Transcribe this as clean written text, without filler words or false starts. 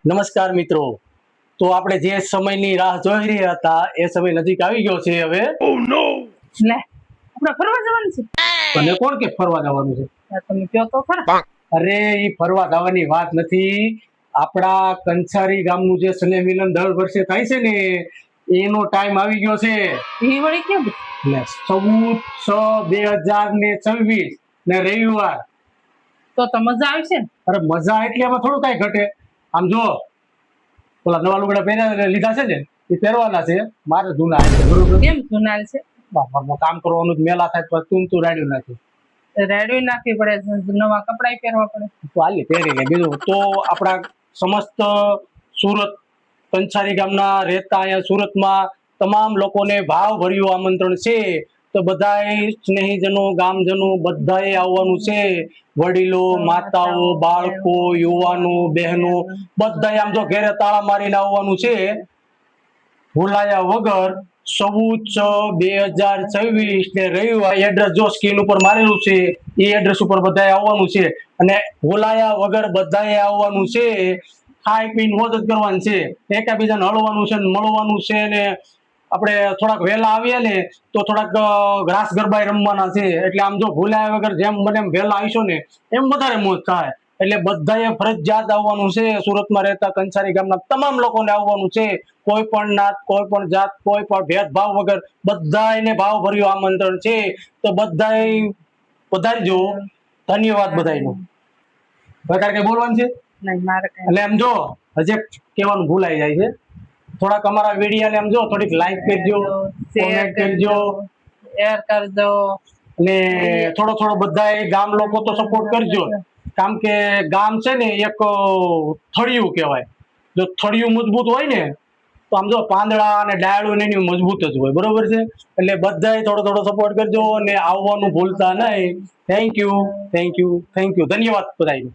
નમસ્કાર મિત્રો, તો આપણે જે સમયની રાહ જોઈ રહ્યા હતા એ સમય નજીક આવી ગયો છે હવે. લે આપણે ફરવા જવાનું છે. તને કોણ કે ફરવા જવાનું છે? તમે કહો તો ખરા. અરે ઈ ફરવા જવાની વાત નથી, આપણા કંસારી ગામનું જે સ્નેહ મિલન દર વર્ષે થાય છે ને એનો ટાઈમ આવી ગયો છે. એ વળી કેમ? ને 14/6/2026 ને રવિવાર. તો મજા આવશે ને. અરે મજા એટલી આમાં થોડું કઈ ઘટે. આમ જો ઓલા નવા લુગડા પહેર્યા લીધા છે ને એ પહેરવાના છે, મારે જૂના છે બરોબર. કેમ જુનાલ છે? કામ કરવાનું જ મેલા થાય તો તું રાડ્યું નાખી રેડી નાખવી પડે, નવા કપડા પહેરવા પડે. તો હાલી પહેરીને બીજું તો આપણા સમસ્ત સુરત કંસારી ગામના રહેતા અહીંયા સુરતમાં તમામ લોકોને ભાવભર્યું આમંત્રણ છે. તો બધાય સ્નેહીજનો ગામજનો બધાએ આવવાનું છે. વડીલો, માતાઓ, બાળકો, યુવાનો, બહેનો બધાએ આમ જો ઘેરે તાળા મારીને આવવાનું છે. ભૂલાયા વગર 14/6/2026 ને રવિવાર. એડ્રેસ જો સ્ક્રીન ઉપર મારેલું છે એ એડ્રેસ ઉપર બધાએ આવવાનું છે અને ભૂલાયા વગર બધાએ આવવાનું છે. ખાઈ પીને મોજ જ કરવાનું છે, એકબીજાને હળવાનું છે ને મળવાનું છે ને આપણે થોડાક વહેલા આવીએ ને તો થોડાક રાસ ગરબા રમવાના છે. એટલે આમ જો ભૂલાયા વગર જેમ બને એમ વહેલા આવીશું ને એમ વધારે મોજ થાય. એટલે બધાએ ફરજિયાત આવવાનું છે. સુરતમાં રહેતા કંસારી ગામના તમામ લોકોને આવવાનું છે. કોઈ પણ નાત, કોઈ પણ જાત, કોઈ પણ ભેદભાવ વગર બધાને ભાવભર્યું આમંત્રણ છે. તો બધાએ પધારજો. ધન્યવાદ બધાયનો. વધારે કઈ બોલવાનું છે? નહીં મારે કઈ. એટલે એમ જો હજી કહેવાનું ભૂલાઈ જાય છે, થોડાક અમારા વિડીયોને એમ જો થોડીક લાઈક કરજો, શેર કોમેન્ટ કરજો શેર કરજો અને થોડો બધાએ ગામ લોકો તો સપોર્ટ કરજો. કારણ કે ગામ છે ને એક થળિયું કહેવાય. જો થળિયું મજબૂત હોય ને તો આમ જો પાંદડા અને ડાળું ને એની મજબૂત જ હોય બરોબર છે. એટલે બધાએ થોડો સપોર્ટ કરજો અને આવવાનું ભૂલતા નહીં. Thank you. ધન્યવાદ બધાયનો.